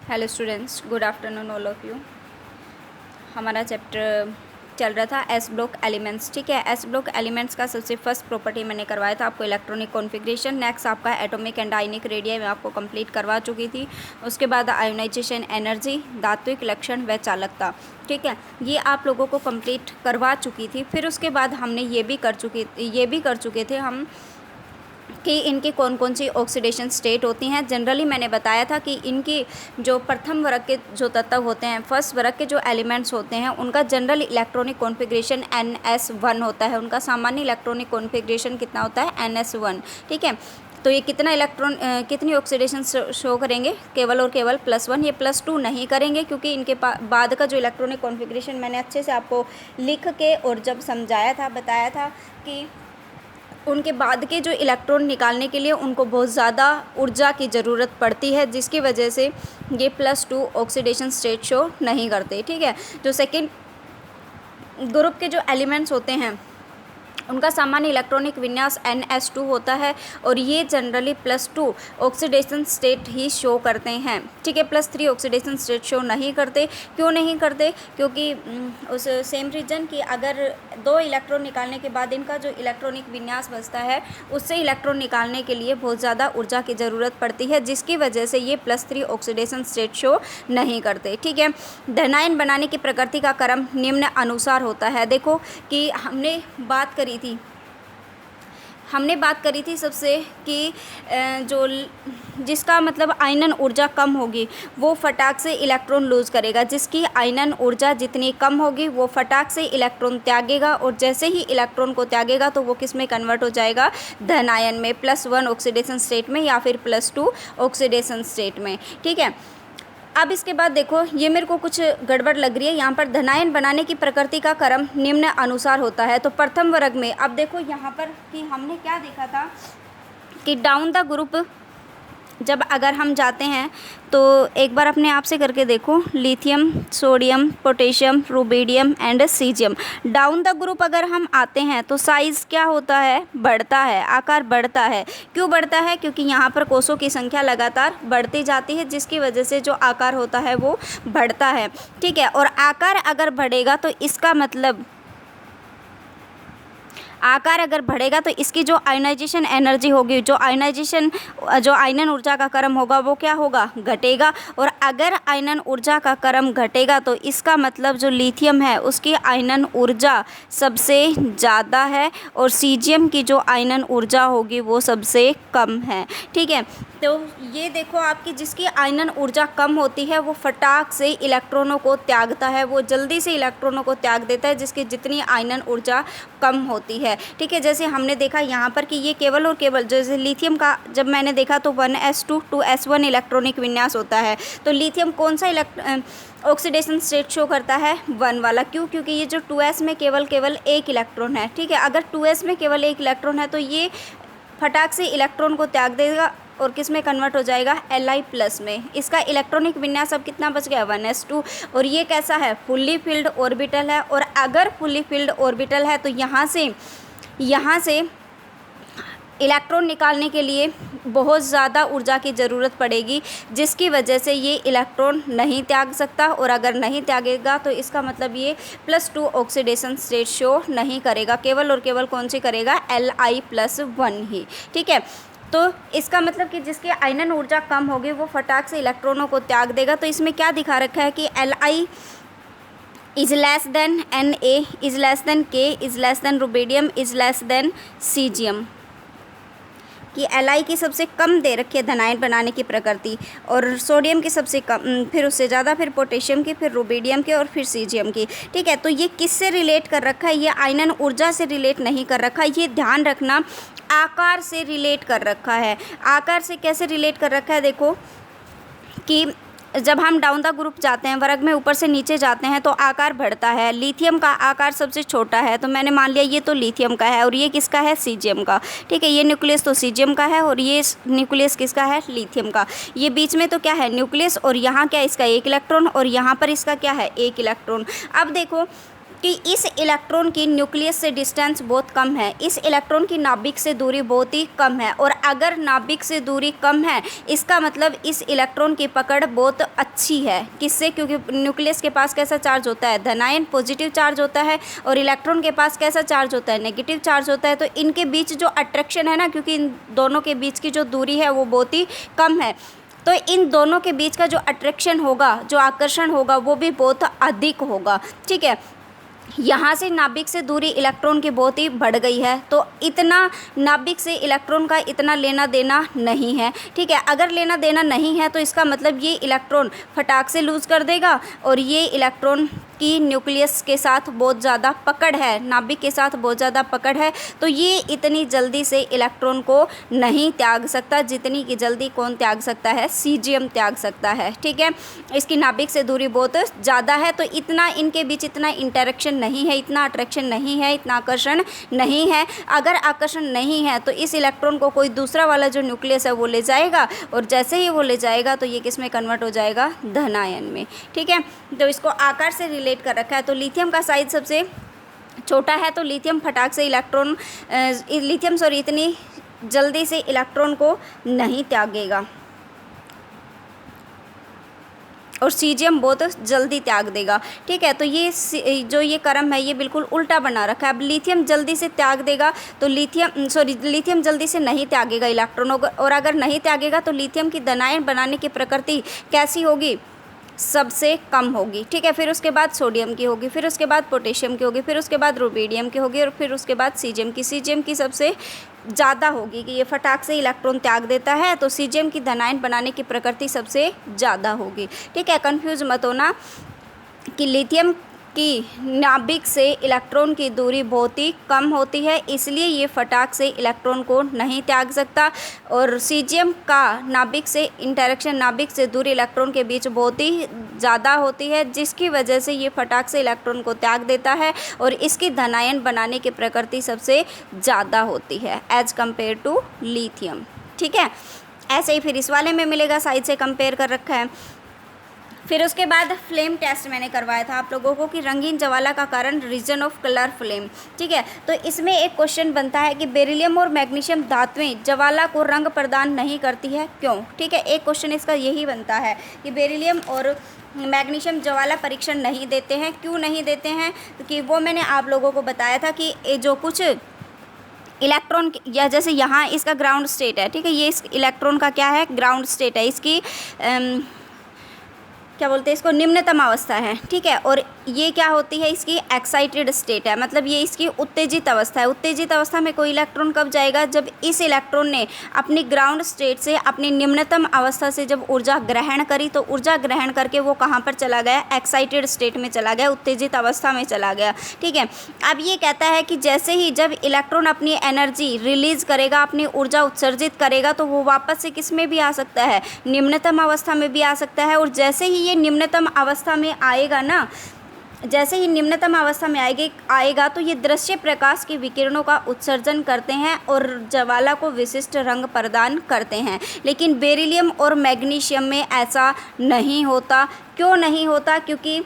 Hello students, good afternoon all of you. हमारा chapter चल रहा था एस ब्लॉक एलिमेंट्स। ठीक है, एस ब्लॉक एलिमेंट्स का सबसे फर्स्ट प्रॉपर्टी मैंने करवाया था आपको इलेक्ट्रॉनिक कॉन्फ़िगरेशन। नेक्स्ट आपका एटॉमिक एंड आयनिक रेडियस मैं आपको कंप्लीट करवा चुकी थी। उसके बाद आयोनाइजेशन एनर्जी, धात्विक लक्षण व चालकता। ठीक है, ये आप लोगों को कंप्लीट करवा चुकी थी। फिर उसके बाद हमने ये भी कर चुके थे हम कि इनकी कौन कौन सी ऑक्सीडेशन स्टेट होती हैं। जनरली मैंने बताया था कि इनकी जो प्रथम वर्ग के जो तत्व होते हैं, फर्स्ट वर्ग के जो एलिमेंट्स होते हैं, उनका जनरल इलेक्ट्रॉनिक कॉन्फ़िगरेशन NS1 होता है। उनका सामान्य इलेक्ट्रॉनिक कॉन्फ़िगरेशन कितना होता है? NS1। ठीक है, तो ये कितनी ऑक्सीडेशन शो करेंगे? केवल और केवल +1। ये +2 नहीं करेंगे क्योंकि इनके बाद का जो इलेक्ट्रॉनिक कॉन्फ़िगरेशन मैंने अच्छे से आपको लिख के और जब समझाया था, बताया था कि उनके बाद के जो इलेक्ट्रॉन निकालने के लिए उनको बहुत ज़्यादा ऊर्जा की ज़रूरत पड़ती है, जिसकी वजह से ये +2 ऑक्सीडेशन स्टेट शो नहीं करते। ठीक है, जो सेकंड ग्रुप के जो एलिमेंट्स होते हैं उनका सामान्य इलेक्ट्रॉनिक विन्यास NS2 होता है और ये जनरली +2 ऑक्सीडेशन स्टेट ही शो करते हैं। ठीक है, +3 ऑक्सीडेशन स्टेट शो नहीं करते। क्यों नहीं करते? क्योंकि उस सेम रीजन कि अगर 2 इलेक्ट्रॉन निकालने के बाद इनका जो इलेक्ट्रॉनिक विन्यास बचता है उससे इलेक्ट्रॉन निकालने के लिए बहुत ज़्यादा ऊर्जा की ज़रूरत पड़ती है, जिसकी वजह से ये +3 ऑक्सीडेशन स्टेट शो नहीं करते। ठीक है, धनायन बनाने की प्रकृति का क्रम निम्न अनुसार होता है। देखो कि हमने बात करी थी सबसे कि जो जिसका मतलब आयनन ऊर्जा कम होगी वो फटाक से इलेक्ट्रॉन लूज़ करेगा। जिसकी आयनन ऊर्जा जितनी कम होगी वो फटाक से इलेक्ट्रॉन त्यागेगा और जैसे ही इलेक्ट्रॉन को त्यागेगा तो वो किस में कन्वर्ट हो जाएगा? धनायन में, +1 ऑक्सीडेशन स्टेट में या फिर +2 ऑक्सीडेशन स्टेट में। ठीक है, अब इसके बाद देखो, ये मेरे को कुछ गड़बड़ लग रही है यहाँ पर। धनायन बनाने की प्रकृति का क्रम निम्न अनुसार होता है। तो प्रथम वर्ग में अब देखो यहाँ पर कि हमने क्या देखा था कि डाउन द ग्रुप जब अगर हम जाते हैं तो एक बार अपने आप से करके देखो, lithium, sodium, potassium, rubidium and caesium. Down the group अगर हम आते हैं तो साइज़ क्या होता है? बढ़ता है, आकार बढ़ता है। क्यों बढ़ता है? क्योंकि यहाँ पर कोषों की संख्या लगातार बढ़ती जाती है, जिसकी वजह से जो आकार होता है वो बढ़ता है। ठीक है, और आकार अगर बढ़ेगा तो इसका मतलब आकार अगर बढ़ेगा तो इसकी जो आयनाइजेशन एनर्जी होगी, जो आयनन ऊर्जा का क्रम होगा वो क्या होगा? घटेगा। और अगर आयनन ऊर्जा का क्रम घटेगा तो इसका मतलब जो लिथियम है उसकी आयनन ऊर्जा सबसे ज़्यादा है और सीजियम की जो आयनन ऊर्जा होगी वो सबसे कम है। ठीक है, तो ये देखो आपकी जिसकी आयनन ऊर्जा कम होती है वो फटाक से इलेक्ट्रॉनों को त्यागता है, वो जल्दी से इलेक्ट्रॉनों को त्याग देता है जिसकी जितनी आयनन ऊर्जा कम होती है। ठीक है, जैसे हमने देखा यहाँ पर कि ये केवल और केवल जैसे लिथियम का जब मैंने देखा तो 1s2 2s1 इलेक्ट्रॉनिक विन्यास होता है। तो लिथियम कौन सा ऑक्सीडेशन स्टेट शो करता है? 1 वाला। क्यों? क्योंकि ये जो 2s में केवल एक इलेक्ट्रॉन है। ठीक है, अगर 2s में केवल एक इलेक्ट्रॉन है तो ये फटाक से इलेक्ट्रॉन को त्याग देगा और किस में कन्वर्ट हो जाएगा? Li+ में। इसका इलेक्ट्रॉनिक विन्यास अब कितना बच गया? 1s2। और ये कैसा है? फुल्ली फिल्ड ऑर्बिटल है। और अगर फुल्ली फिल्ड ऑर्बिटल है तो यहाँ से इलेक्ट्रॉन निकालने के लिए बहुत ज़्यादा ऊर्जा की ज़रूरत पड़ेगी, जिसकी वजह से ये इलेक्ट्रॉन नहीं त्याग सकता। और अगर नहीं त्यागेगा तो इसका मतलब ये +2 ऑक्सीडेशन स्टेट शो नहीं करेगा, केवल और केवल कौन सी करेगा? Li+1 ही। ठीक है, तो इसका मतलब कि जिसकी आयनन ऊर्जा कम होगी वो फटाक से इलेक्ट्रॉनों को त्याग देगा। तो इसमें क्या दिखा रखा है कि Li is less than Na is less than K is less than rubidium is less than caesium, कि Li की सबसे कम दे रखी है धनायन बनाने की प्रकृति, और सोडियम की सबसे कम, फिर उससे ज़्यादा, फिर पोटेशियम की, फिर रुबिडियम की और फिर सीजियम की। ठीक है, तो ये किससे रिलेट कर रखा है? ये आयनन ऊर्जा से रिलेट नहीं कर रखा, ये ध्यान रखना, आकार से रिलेट कर रखा है। आकार से कैसे रिलेट कर रखा है? देखो कि जब हम डाउन द ग्रुप जाते हैं, वर्ग में ऊपर से नीचे जाते हैं तो आकार बढ़ता है। लिथियम का आकार सबसे छोटा है, तो मैंने मान लिया ये तो लिथियम का है और ये किसका है? सीजियम का। ठीक है, ये न्यूक्लियस तो सीजियम का है और ये न्यूक्लियस किसका है? लिथियम का। ये बीच में तो क्या है? न्यूक्लियस। और यहाँ क्या इसका? एक इलेक्ट्रॉन। और यहाँ पर इसका क्या है? एक इलेक्ट्रॉन। अब देखो कि इस इलेक्ट्रॉन की न्यूक्लियस से डिस्टेंस बहुत कम है, इस इलेक्ट्रॉन की नाभिक से दूरी बहुत ही कम है। और अगर नाभिक से दूरी कम है इसका मतलब इस इलेक्ट्रॉन की पकड़ बहुत अच्छी है। किससे? क्योंकि न्यूक्लियस के पास कैसा चार्ज होता है? धनायन पॉजिटिव चार्ज होता है, और इलेक्ट्रॉन के पास कैसा चार्ज होता है? नेगेटिव चार्ज होता है। तो इनके बीच जो अट्रैक्शन है ना, क्योंकि इन दोनों के बीच की जो दूरी है वो बहुत ही कम है, तो इन दोनों के बीच का जो अट्रैक्शन होगा, जो आकर्षण होगा, वो भी बहुत अधिक होगा। ठीक है, यहाँ से नाभिक से दूरी इलेक्ट्रॉन की बहुत ही बढ़ गई है, तो इतना नाभिक से इलेक्ट्रॉन का इतना लेना देना नहीं है। ठीक है, अगर लेना देना नहीं है तो इसका मतलब ये इलेक्ट्रॉन फटाक से लूज़ कर देगा, और ये इलेक्ट्रॉन की न्यूक्लियस के साथ बहुत ज़्यादा पकड़ है, नाभिक के साथ बहुत ज़्यादा पकड़ है, तो ये इतनी जल्दी से इलेक्ट्रॉन को नहीं त्याग सकता जितनी कि जल्दी कौन त्याग सकता है? सीजियम त्याग सकता है। ठीक है, इसकी नाभिक से दूरी बहुत ज़्यादा है, तो इतना इनके बीच इतना इंटरेक्शन नहीं है, इतना अट्रैक्शन नहीं है, इतना आकर्षण नहीं है। अगर आकर्षण नहीं है तो इस इलेक्ट्रॉन को कोई दूसरा वाला जो न्यूक्लियस है वो ले जाएगा, और जैसे ही वो ले जाएगा तो ये किस में कन्वर्ट हो जाएगा? धनायन में। ठीक है, तो इसको आकार से रिलेट कर रखा है। तो लिथियम का साइज सबसे छोटा है, तो लिथियम फटाक से इतनी जल्दी से इलेक्ट्रॉन को नहीं त्यागेगा, और सीजियम बहुत जल्दी त्याग देगा। ठीक है, तो ये जो ये क्रम है ये बिल्कुल उल्टा बना रखा है। अब लिथियम जल्दी से त्याग देगा तो लिथियम जल्दी से नहीं त्यागेगा इलेक्ट्रॉन, और अगर नहीं त्यागेगा तो लिथियम की धनायन बनाने की प्रकृति कैसी होगी? सबसे कम होगी। ठीक है, फिर उसके बाद सोडियम की होगी, फिर उसके बाद पोटेशियम की होगी, फिर उसके बाद रुबिडियम की होगी, और फिर उसके बाद सीजियम की सबसे ज़्यादा होगी कि ये फटाक से इलेक्ट्रॉन त्याग देता है, तो सीजियम की धनायन बनाने की प्रकृति सबसे ज़्यादा होगी। ठीक है, कंफ्यूज मत होना कि लिथियम की नाभिक से इलेक्ट्रॉन की दूरी बहुत ही कम होती है, इसलिए ये फटाक से इलेक्ट्रॉन को नहीं त्याग सकता, और सीजियम का नाभिक से इंटरेक्शन, नाभिक से दूरी इलेक्ट्रॉन के बीच बहुत ही ज़्यादा होती है, जिसकी वजह से ये फटाक से इलेक्ट्रॉन को त्याग देता है, और इसकी धनायन बनाने की प्रकृति सबसे ज़्यादा होती है एज कम्पेयर टू लिथियम। ठीक है, ऐसे ही फिर इस वाले में मिलेगा, साइड से कंपेयर कर रखा है। फिर उसके बाद फ्लेम टेस्ट मैंने करवाया था आप लोगों को कि रंगीन ज्वाला का कारण रीजन ऑफ कलर फ्लेम। ठीक है, तो इसमें एक क्वेश्चन बनता है कि बेरिलियम और मैग्नीशियम धातुएं ज्वाला को रंग प्रदान नहीं करती है, क्यों? ठीक है, एक क्वेश्चन इसका यही बनता है कि बेरिलियम और मैग्नीशियम ज्वाला परीक्षण नहीं देते हैं, क्यों नहीं देते हैं? कि वो मैंने आप लोगों को बताया था कि जो कुछ इलेक्ट्रॉन, या जैसे यहाँ इसका ग्राउंड स्टेट है। ठीक है, ये इस इलेक्ट्रॉन का क्या है? ग्राउंड स्टेट है, इसकी क्या बोलते हैं इसको? निम्नतम अवस्था है। ठीक है, और ये क्या होती है? इसकी एक्साइटेड स्टेट है, मतलब ये इसकी उत्तेजित अवस्था है। उत्तेजित अवस्था में कोई इलेक्ट्रॉन कब जाएगा? जब इस इलेक्ट्रॉन ने अपनी ग्राउंड स्टेट से, अपनी निम्नतम अवस्था से जब ऊर्जा ग्रहण करी, तो ऊर्जा ग्रहण करके वो कहाँ पर चला गया? एक्साइटेड स्टेट में चला गया, उत्तेजित अवस्था में चला गया। ठीक है, अब ये कहता है कि जैसे ही जब इलेक्ट्रॉन अपनी एनर्जी रिलीज करेगा, अपनी ऊर्जा उत्सर्जित करेगा, तो वो वापस से किस में भी आ सकता है? निम्नतम अवस्था में भी आ सकता है। और जैसे ही ये निम्नतम अवस्था में आएगा ना, जैसे ही निम्नतम अवस्था में आएगा तो ये दृश्य प्रकाश के विकिरणों का उत्सर्जन करते हैं और ज्वाला को विशिष्ट रंग प्रदान करते हैं। लेकिन बेरिलियम और मैग्नीशियम में ऐसा नहीं होता। क्यों नहीं होता? क्योंकि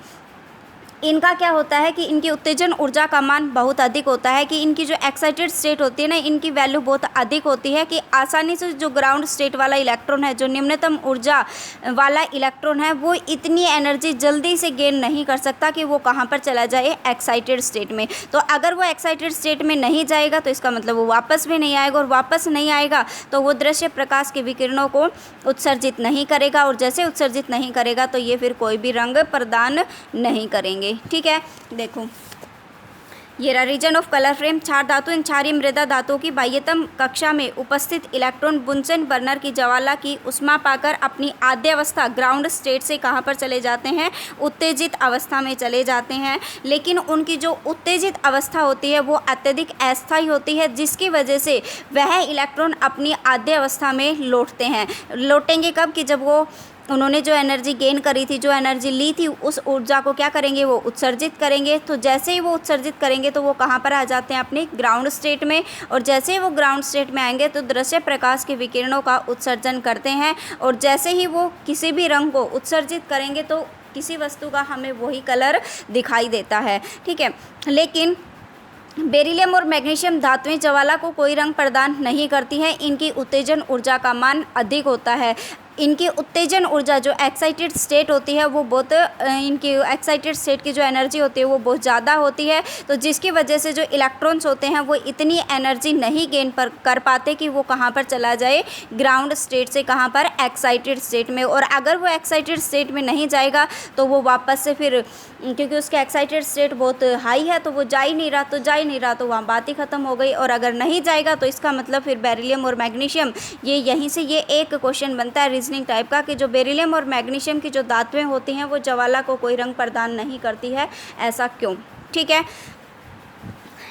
इनका क्या होता है कि इनकी उत्तेजन ऊर्जा का मान बहुत अधिक होता है, कि इनकी जो एक्साइटेड स्टेट होती है ना, इनकी वैल्यू बहुत अधिक होती है, कि आसानी से जो ग्राउंड स्टेट वाला इलेक्ट्रॉन है, जो निम्नतम ऊर्जा वाला इलेक्ट्रॉन है, वो इतनी एनर्जी जल्दी से गेन नहीं कर सकता कि वो कहाँ पर चला जाए? एक्साइटेड स्टेट में। तो अगर वो एक्साइटेड स्टेट में नहीं जाएगा तो इसका मतलब वो वापस भी नहीं आएगा, और वापस नहीं आएगा तो वो दृश्य प्रकाश के विकिरणों को उत्सर्जित नहीं करेगा, और जैसे उत्सर्जित नहीं करेगा तो ये फिर कोई भी रंग प्रदान नहीं करेंगे। ठीक है, देखो ये रहा रीजन ऑफ कलर फ्लेम। क्षार धातु इन क्षारीय मृदा धातुओं की बाह्यतम कक्षा में उपस्थित इलेक्ट्रॉन बुंसन बर्नर की ज्वाला की उष्मा पाकर अपनी आद्य अवस्था ग्राउंड स्टेट से कहाँ पर चले जाते हैं? उत्तेजित अवस्था में चले जाते हैं। लेकिन उनकी जो उत्तेजित अवस्था होती है वो अत्यधिक अस्थायी होती है, जिसकी वजह से वह इलेक्ट्रॉन अपनी आद्य अवस्था में लौटते हैं। लौटेंगे कब? कि जब वो उन्होंने जो एनर्जी गेन करी थी, जो एनर्जी ली थी, उस ऊर्जा को क्या करेंगे? वो उत्सर्जित करेंगे। तो जैसे ही वो उत्सर्जित करेंगे तो वो कहाँ पर आ जाते हैं? अपने ग्राउंड स्टेट में। और जैसे ही वो ग्राउंड स्टेट में आएंगे तो दृश्य प्रकाश के विकिरणों का उत्सर्जन करते हैं, और जैसे ही वो किसी भी रंग को उत्सर्जित करेंगे तो किसी वस्तु का हमें वही कलर दिखाई देता है, ठीक है। लेकिन बेरिलियम और मैग्नीशियम धातुएं ज्वाला को कोई रंग प्रदान नहीं करती हैं। इनकी उत्तेजन ऊर्जा का मान अधिक होता है। इनकी उत्तेजन ऊर्जा जो एक्साइटेड स्टेट होती है वो बहुत इनकी एक्साइटेड स्टेट की जो एनर्जी होती है वो बहुत ज़्यादा होती है, तो जिसकी वजह से जो इलेक्ट्रॉन्स होते हैं वो इतनी एनर्जी नहीं गेन कर पाते कि वो कहाँ पर चला जाए, ग्राउंड स्टेट से कहाँ पर, एक्साइटेड स्टेट में। और अगर वो एक्साइटेड स्टेट में नहीं जाएगा तो वो वापस से फिर, क्योंकि उसके एक्साइटेड स्टेट बहुत हाई है तो वो जा ही नहीं रहा तो वहाँ बात ही ख़त्म हो गई। और अगर नहीं जाएगा तो इसका मतलब फिर बेरिलियम और मैग्नीशियम, ये यहीं से ये एक क्वेश्चन बनता है रीजनिंग टाइप का कि जो बेरिलियम और मैग्नीशियम की जो धातुएं होती हैं वो ज्वाला को कोई रंग प्रदान नहीं करती है, ऐसा क्यों, ठीक है।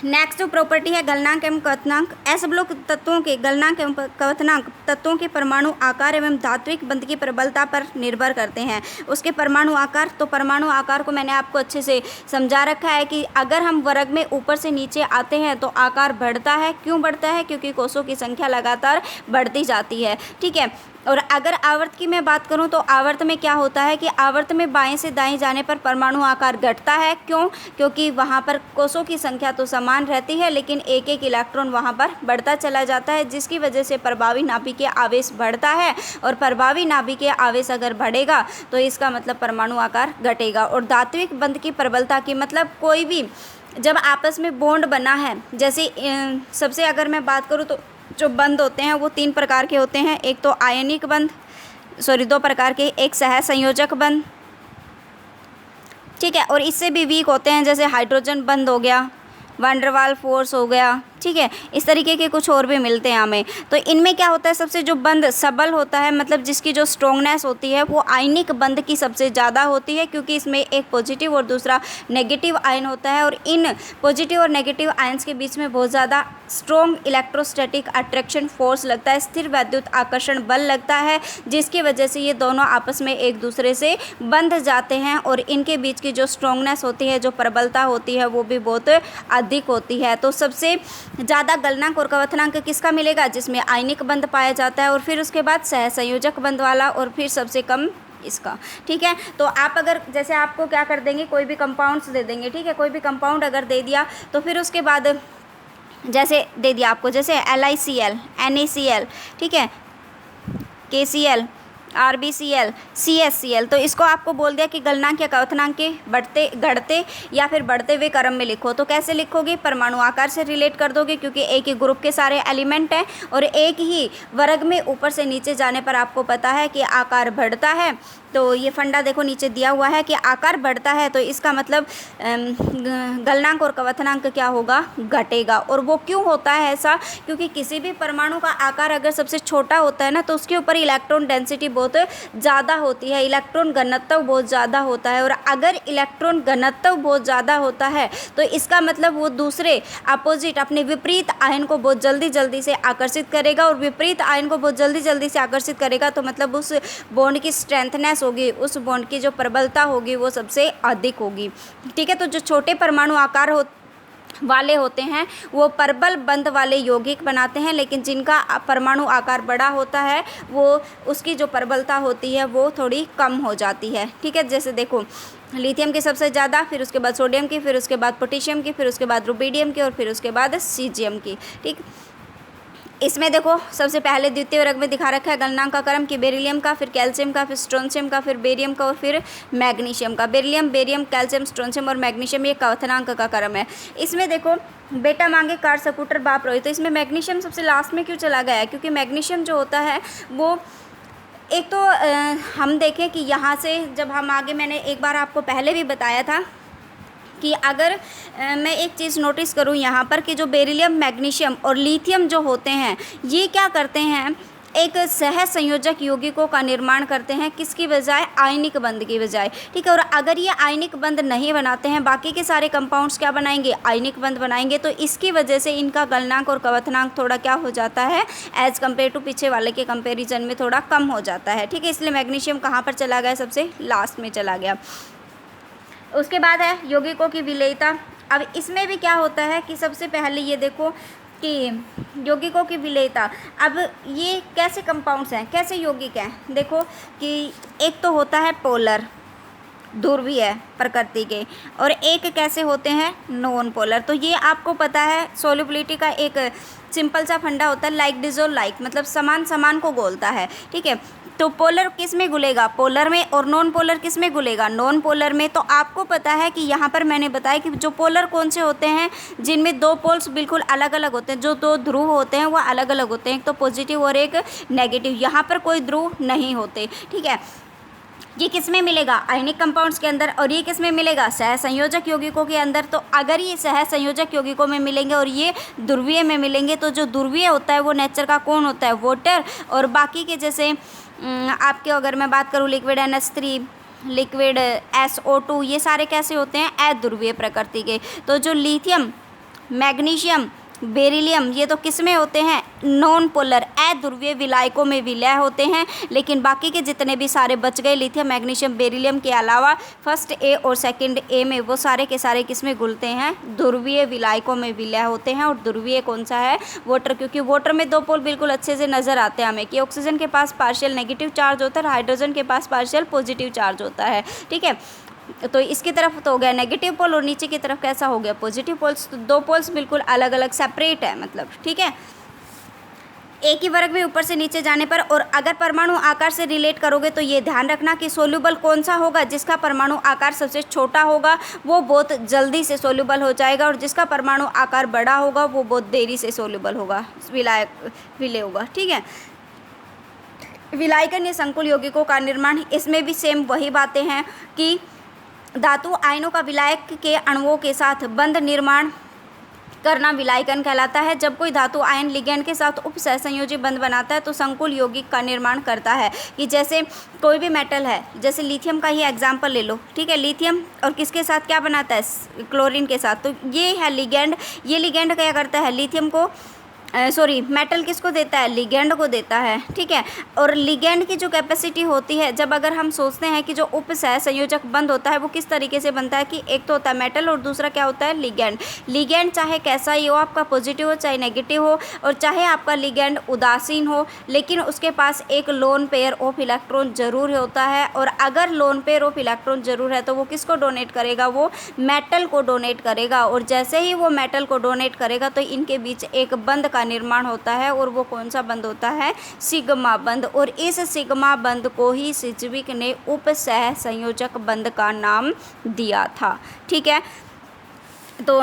नेक्स्ट जो प्रॉपर्टी है गलनांक एवं क्वथनांक। असबलोक तत्वों के गलनांक एवं क्वथनांक तत्वों के परमाणु आकार एवं धात्विक बंध की प्रबलता पर निर्भर करते हैं। उसके परमाणु आकार, तो परमाणु आकार को मैंने आपको अच्छे से समझा रखा है कि अगर हम वर्ग में ऊपर से नीचे आते हैं तो आकार बढ़ता है। क्यों बढ़ता है? क्योंकि कोषों की संख्या लगातार बढ़ती जाती है, ठीक है। और अगर आवर्त की मैं बात करूं तो आवर्त में क्या होता है कि आवर्त में बाएं से दाएं जाने पर परमाणु आकार घटता है। क्यों? क्योंकि वहां पर कोषों की संख्या तो समान रहती है लेकिन एक एक इलेक्ट्रॉन वहां पर बढ़ता चला जाता है, जिसकी वजह से प्रभावी नाभिकीय आवेश बढ़ता है। और प्रभावी नाभिकीय आवेश अगर बढ़ेगा तो इसका मतलब परमाणु आकार घटेगा। और धात्विक बंध की प्रबलता की मतलब कोई भी जब आपस में बॉन्ड बना है, जैसे सबसे अगर मैं बात करूँ तो जो बंध होते हैं वो 3 प्रकार के होते हैं। एक तो आयनिक बंध, 2 प्रकार के, एक सहसंयोजक बंध, ठीक है। और इससे भी वीक होते हैं, जैसे हाइड्रोजन बंध हो गया, वैंडरवाल फोर्स हो गया, ठीक है। इस तरीके के कुछ और भी मिलते हैं हमें। तो इनमें क्या होता है, सबसे जो बंध सबल होता है, मतलब जिसकी जो स्ट्रॉन्गनेस होती है वो आयनिक बंध की सबसे ज़्यादा होती है, क्योंकि इसमें एक पॉजिटिव और दूसरा नेगेटिव आयन होता है। और इन पॉजिटिव और नेगेटिव आयन्स के बीच में बहुत ज़्यादा स्ट्रॉन्ग इलेक्ट्रोस्टैटिक अट्रैक्शन फोर्स लगता है, स्थिर वैद्युत आकर्षण बल लगता है, जिसकी वजह से ये दोनों आपस में एक दूसरे से बंध जाते हैं। और इनके बीच की जो स्ट्रॉन्गनेस होती है, जो प्रबलता होती है, वो भी बहुत अधिक होती है। तो सबसे ज़्यादा गलनांक और क्वथनांक किसका मिलेगा? जिसमें आयनिक बंध पाया जाता है, और फिर उसके बाद सहसंयोजक बंध वाला, और फिर सबसे कम इसका, ठीक है। तो आप अगर जैसे आपको क्या कर देंगे, कोई भी कंपाउंड्स दे देंगे, ठीक है। कोई भी कंपाउंड अगर दे दिया तो फिर उसके बाद जैसे दे दिया आपको, जैसे LiCl, NaCl, ठीक है, KCl, RbCl, CsCl, तो इसको आपको बोल दिया कि गलनांक या क्वथनांक के बढ़ते घटते या फिर बढ़ते हुए क्रम में लिखो। तो कैसे लिखोगे? परमाणु आकार से रिलेट कर दोगे, क्योंकि एक ही ग्रुप के सारे एलिमेंट हैं और एक ही वर्ग में ऊपर से नीचे जाने पर आपको पता है कि आकार बढ़ता है। तो ये फंडा देखो नीचे दिया हुआ है कि आकार बढ़ता है, तो इसका मतलब गलनांक और क्वथनांक क्या होगा? घटेगा। और वो क्यों होता है ऐसा? क्योंकि किसी भी परमाणु का आकार अगर सबसे छोटा होता है ना, तो उसके ऊपर इलेक्ट्रॉन डेंसिटी बहुत ज़्यादा होती है, इलेक्ट्रॉन घनत्व बहुत ज़्यादा होता है। और अगर इलेक्ट्रॉन घनत्व बहुत ज़्यादा होता है तो इसका मतलब वो दूसरे अपोजिट अपने विपरीत आयन को बहुत जल्दी से आकर्षित करेगा, और विपरीत आयन को बहुत जल्दी से आकर्षित करेगा तो मतलब उस बॉन्ड की स्ट्रेंथनेस होगी, उस बॉन्ड की जो प्रबलता होगी वो सबसे अधिक होगी, ठीक है। तो जो छोटे परमाणु आकार वाले होते हैं वो प्रबल बंध वाले यौगिक बनाते हैं, लेकिन जिनका परमाणु आकार बड़ा होता है वो उसकी जो प्रबलता होती है वो थोड़ी कम हो जाती है, ठीक है। जैसे देखो लिथियम की सबसे ज़्यादा, फिर उसके बाद सोडियम की, फिर उसके बाद पोटेशियम की, फिर उसके बाद रुबिडियम की, और फिर उसके बाद सीजियम की, ठीक। इसमें देखो सबसे पहले द्वितीय वर्ग में दिखा रखा है गलनांक का क्रम कि बेरिलियम का, फिर कैल्शियम का, फिर स्ट्रोंशियम का, फिर बेरियम का, और फिर मैग्नीशियम का। बेरिलियम, कैल्शियम, स्ट्रोंशियम और मैग्नीशियम ये क्वथनांक का क्रम है। इसमें देखो बेटा मांगे कार सपूटर बाप रोई, तो इसमें मैग्नीशियम सबसे लास्ट में क्यों चला गया है? क्योंकि मैग्नीशियम जो होता है वो एक तो हम देखें कि यहाँ से जब हम आगे, मैंने एक बार आपको पहले भी बताया था कि अगर मैं एक चीज़ नोटिस करूँ यहाँ पर कि जो बेरिलियम, मैग्नीशियम और लिथियम जो होते हैं ये क्या करते हैं, एक सहसंयोजक यौगिकों का निर्माण करते हैं, किसकी बजाय? आयनिक बंध की बजाय, ठीक है। और अगर ये आयनिक बंध नहीं बनाते हैं, बाकी के सारे कंपाउंड्स क्या बनाएंगे? आयनिक बंध बनाएंगे। तो इसकी वजह से इनका गलनांक और क्वथनांक थोड़ा क्या हो जाता है, एज़ कम्पेयर टू पीछे वाले के कंपेरिजन में थोड़ा कम हो जाता है, ठीक है। इसलिए मैग्नीशियम कहाँ पर चला गया? सबसे लास्ट में चला गया। उसके बाद है यौगिकों की विलेयता। अब इसमें भी क्या होता है कि सबसे पहले ये देखो कि यौगिकों की विलेयता। अब ये कैसे कंपाउंड्स हैं, कैसे यौगिक हैं? देखो कि एक तो होता है पोलर, ध्रुवीय प्रकृति के, और एक कैसे होते हैं, नॉन पोलर। तो ये आपको पता है सोल्युबिलिटी का एक सिंपल सा फंडा होता है, लाइक डिजोल्व लाइक, मतलब समान समान को घोलता है, ठीक है। तो पोलर किस में घुलेगा, पोलर में, और नॉन पोलर किस में घुलेगा, नॉन पोलर में। तो आपको पता है कि यहाँ पर मैंने बताया कि जो पोलर कौन से होते हैं, जिनमें दो पोल्स बिल्कुल अलग अलग होते हैं, जो दो ध्रुव होते हैं वो अलग अलग होते हैं, एक तो पॉजिटिव और एक नेगेटिव। यहाँ पर कोई ध्रुव नहीं होते, ठीक है। ये किस में मिलेगा, आयनिक कंपाउंड्स के अंदर, और ये किस में मिलेगा, सहसंयोजक यौगिकों के अंदर। तो अगर ये सहसंयोजक यौगिकों में मिलेंगे और ये ध्रुवीय में मिलेंगे, तो जो ध्रुवीय होता है वो नेचर का कौन होता है, वाटर। और बाकी के जैसे आपके अगर मैं बात करूँ लिक्विड NH3, लिक्विड SO2, ये सारे कैसे होते हैं, अध्रुवीय प्रकृति के। तो जो लिथियम, मैग्नीशियम, बेरिलियम, ये तो किस में होते हैं, नॉन पोलर अध्रुवीय विलायकों में विलय होते हैं। लेकिन बाकी के जितने भी सारे बच गए, लिथियम, मैग्नीशियम, बेरिलियम के अलावा फर्स्ट ए और सेकंड ए में, वो सारे के सारे किस में घुलते हैं, ध्रुवीय विलायकों में विलय होते हैं। और ध्रुवीय कौन सा है, वाटर, क्योंकि वाटर में दो पोल बिल्कुल अच्छे से नजर आते हैं हमें, कि ऑक्सीजन के पास पार्शियल नेगेटिव चार्ज होता है, हाइड्रोजन के पास पार्शियल पॉजिटिव चार्ज होता है, ठीक है। तो इसकी तरफ तो हो गया नेगेटिव पोल, और नीचे की तरफ कैसा हो गया, पॉजिटिव पोल्स। तो दो पोल्स बिल्कुल अलग अलग सेपरेट है, मतलब, ठीक है। एक ही वर्ग में ऊपर से नीचे जाने पर, और अगर परमाणु आकार से रिलेट करोगे तो ये ध्यान रखना कि सोल्यूबल कौन सा होगा, जिसका परमाणु आकार सबसे छोटा होगा वो बहुत जल्दी से सोल्यूबल हो जाएगा, और जिसका परमाणु आकार बड़ा होगा वो बहुत देरी से सोल्यूबल होगा, विलय होगा, ठीक है। विलायकन या संकुल यौगिकों का निर्माण, इसमें भी सेम वही बातें हैं कि धातु आयनों का विलायक के अणुओं के साथ बंध निर्माण करना विलायकन कहलाता है। जब कोई धातु आयन लिगैंड के साथ उप सहसंयोजी बंध बनाता है तो संकुल यौगिक का निर्माण करता है। कि जैसे कोई भी मेटल है, जैसे लिथियम का ही एग्जांपल ले लो, ठीक है। लिथियम और किसके साथ क्या बनाता है, क्लोरीन के साथ। तो ये है लिगैंड। ये लिगैंड क्या करता है, लिथियम को मेटल किसको देता है, लिगैंड को देता है, ठीक है। और लिगैंड की जो कैपेसिटी होती है, जब अगर हम सोचते हैं कि जो उप सहसंयोजक बंध होता है वो किस तरीके से बनता है, कि एक तो होता है मेटल और दूसरा क्या होता है, लिगैंड। लिगैंड चाहे कैसा ही हो, आपका पॉजिटिव हो चाहे नेगेटिव हो, और चाहे आपका लिगैंड उदासीन हो, लेकिन उसके पास एक लोन पेयर ऑफ इलेक्ट्रॉन जरूर होता है। और अगर लोन पेयर ऑफ इलेक्ट्रॉन जरूर है तो वो किसको डोनेट करेगा, वो मेटल को डोनेट करेगा। और जैसे ही वो मेटल को डोनेट करेगा तो इनके बीच एक बंध का निर्माण होता है, और वो कौन सा बंध होता है, सिग्मा बंध। और इस सिग्मा बंध को ही सिज्विक ने उप सह संयोजक बंध का नाम दिया था, ठीक है। तो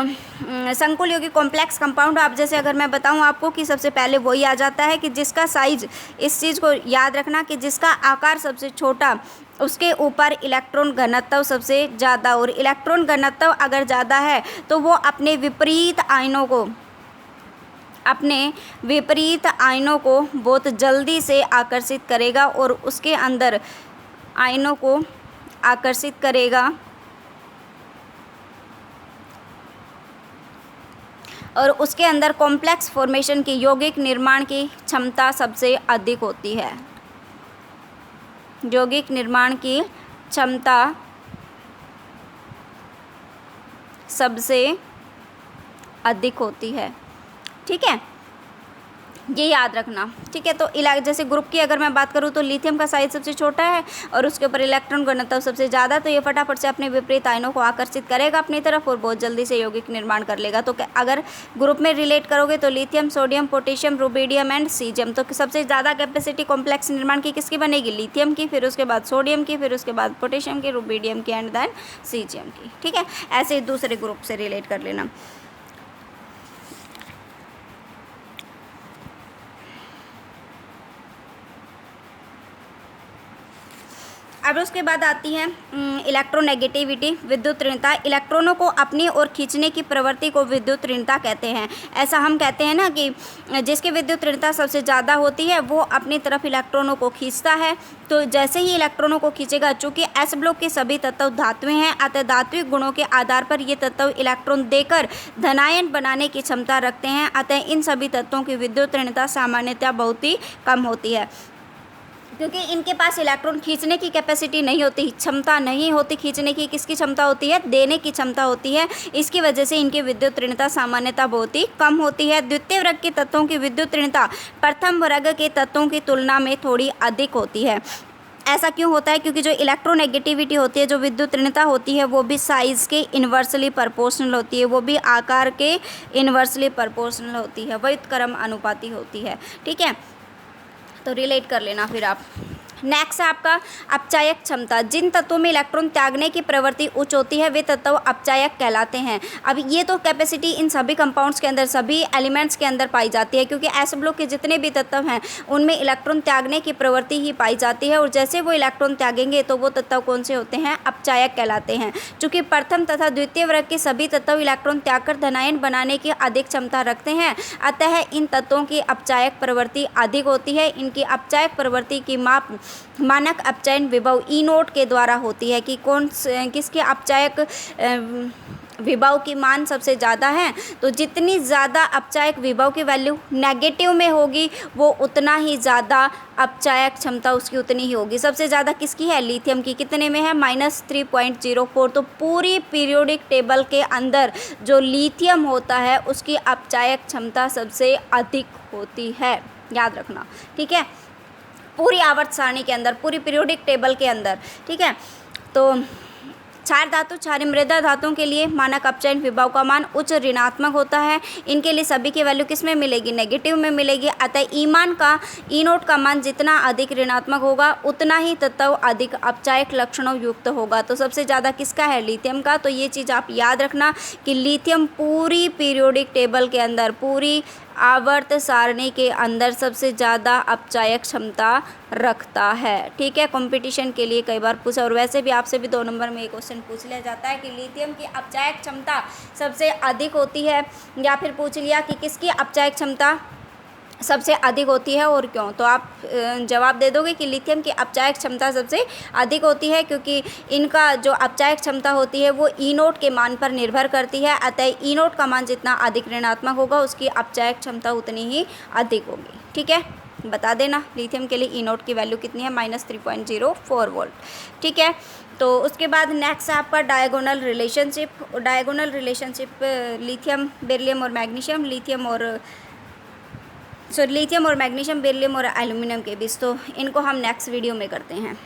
संकुल यौगिक कॉम्प्लेक्स कंपाउंड, आप जैसे अगर मैं बताऊं आपको कि सबसे पहले वही आ जाता है कि जिसका साइज, इस चीज़ को याद रखना कि जिसका आकार सबसे छोटा, उसके ऊपर इलेक्ट्रॉन घनत्व सबसे ज़्यादा। और इलेक्ट्रॉन घनत्व अगर ज़्यादा है तो वो अपने विपरीत आयनों को बहुत जल्दी से आकर्षित करेगा, और उसके अंदर आयनों को आकर्षित करेगा, और उसके अंदर कॉम्प्लेक्स फॉर्मेशन की, यौगिक निर्माण की क्षमता सबसे अधिक होती है। यौगिक निर्माण की क्षमता सबसे अधिक होती है, ठीक है, ये याद रखना, ठीक है। तो जैसे ग्रुप की अगर मैं बात करूँ तो लिथियम का साइज सबसे छोटा है और उसके ऊपर इलेक्ट्रॉन घनत्व सबसे ज़्यादा, तो ये फटाफट से अपने विपरीत आयनों को आकर्षित करेगा अपनी तरफ और बहुत जल्दी से यौगिक निर्माण कर लेगा। तो अगर ग्रुप में रिलेट करोगे तो lithium, sodium, potassium, rubidium and caesium. तो सबसे ज़्यादा कैपेसिटी कॉम्प्लेक्स निर्माण की किसकी बनेगी, लिथियम की, फिर उसके बाद सोडियम की, फिर उसके बाद पोटेशियम की, रुबिडियम की एंड देन सीजियम की, ठीक है। ऐसे दूसरे ग्रुप से रिलेट कर लेना। अब उसके बाद आती है इलेक्ट्रोनेगेटिविटी, विद्युत ऋणता। इलेक्ट्रॉनों को अपनी ओर खींचने की प्रवृत्ति को विद्युत ऋणता कहते हैं। ऐसा हम कहते हैं ना कि जिसकी विद्युत ऋणता सबसे ज़्यादा होती है वो अपनी तरफ इलेक्ट्रॉनों को खींचता है। तो जैसे ही इलेक्ट्रॉनों को खींचेगा, चूँकि एस ब्लॉक के सभी तत्व धातुएं हैं, अतः धात्विक गुणों के आधार पर ये तत्व इलेक्ट्रॉन देकर धनायन बनाने की क्षमता रखते हैं। अतः इन सभी तत्वों की विद्युत ऋणता सामान्यतः बहुत ही कम होती है, क्योंकि इनके पास इलेक्ट्रॉन खींचने की कैपेसिटी नहीं होती, क्षमता नहीं होती खींचने की। किसकी क्षमता होती है, देने की क्षमता होती है। इसकी वजह से इनकी विद्युत ऋणता सामान्यतः बहुत ही कम होती है। द्वितीय वर्ग के तत्वों की विद्युत ऋणता प्रथम वर्ग के तत्वों की तुलना में थोड़ी अधिक होती है। ऐसा क्यों होता है? क्योंकि जो इलेक्ट्रोनेगेटिविटी होती है, जो विद्युत ऋणता होती है, वो भी साइज़ के इन्वर्सली प्रोपोर्शनल होती है, वो भी आकार के इन्वर्सली प्रोपोर्शनल होती है, व्युत्क्रम अनुपाती होती है। ठीक है, तो रिलेट कर लेना फिर आप। नेक्स्ट है आपका अपचायक क्षमता। जिन तत्वों में इलेक्ट्रॉन त्यागने की प्रवृत्ति उच्च होती है वे तत्व अपचायक कहलाते हैं। अब ये तो कैपेसिटी इन सभी कंपाउंड्स के अंदर, सभी एलिमेंट्स के अंदर पाई जाती है, क्योंकि ऐसे ब्लॉक के जितने भी तत्व हैं उनमें इलेक्ट्रॉन त्यागने की प्रवृत्ति ही पाई जाती है, और जैसे वो इलेक्ट्रॉन त्यागेंगे तो वो तत्व कौन से होते हैं? अपचायक कहलाते हैं। चूँकि प्रथम तथा द्वितीय वर्ग के सभी तत्व इलेक्ट्रॉन त्याग कर धनायन बनाने की अधिक क्षमता रखते हैं, अतः इन तत्वों की अपचायक प्रवृत्ति अधिक होती है। इनकी अपचायक प्रवृत्ति की माप मानक अपचयन विभव E0 के द्वारा होती है कि किसके अपचायक विभव की मान सबसे ज़्यादा है। तो जितनी ज़्यादा अपचायक विभव की वैल्यू नेगेटिव में होगी वो उतना ही ज़्यादा अपचायक क्षमता उसकी उतनी ही होगी। सबसे ज़्यादा किसकी है? लिथियम की। कितने में है? -3.04। तो पूरी पीरियोडिक टेबल के अंदर जो लिथियम होता है उसकी अपचायक क्षमता सबसे अधिक होती है, याद रखना। ठीक है, पूरी आवर्त सारणी के अंदर, पूरी पीरियोडिक टेबल के अंदर। ठीक है, तो क्षार धातु, क्षारीय मृदा धातुओं के लिए मानक अपचयन विभव का मान उच्च ऋणात्मक होता है। इनके लिए सभी की वैल्यू किस में मिलेगी? नेगेटिव में मिलेगी। अतः E0 का मान जितना अधिक ऋणात्मक होगा उतना ही तत्व अधिक अपचायक लक्षणों युक्त होगा। तो सबसे ज़्यादा किसका है? लिथियम का। तो ये चीज़ आप याद रखना कि लिथियम पूरी पीरियोडिक टेबल के अंदर, पूरी आवर्त सारणी के अंदर सबसे ज़्यादा अपचायक क्षमता रखता है। ठीक है, कंपटीशन के लिए कई बार पूछा, और वैसे भी आपसे भी 2 नंबर में ये क्वेश्चन पूछ लिया जाता है कि लिथियम की अपचायक क्षमता सबसे अधिक होती है, या फिर पूछ लिया कि किसकी अपचायक क्षमता सबसे अधिक होती है और क्यों। तो आप जवाब दे दोगे कि लिथियम की अपचायक क्षमता सबसे अधिक होती है, क्योंकि इनका जो अपचायक क्षमता होती है वो E0 के मान पर निर्भर करती है। अतः E0 का मान जितना अधिक ऋणात्मक होगा उसकी अपचायक क्षमता उतनी ही अधिक होगी। ठीक है, बता देना लिथियम के लिए E0 की वैल्यू कितनी है? -3.04 वोल्ट। ठीक है, तो उसके बाद नेक्स्ट है आपका diagonal relationship. Diagonal relationship lithium, beryllium और मैग्नीशियम, लिथियम और मैग्नीशियम, बेरिलियम और एल्यूमिनियम के बीच। तो इनको हम नेक्स्ट वीडियो में करते हैं।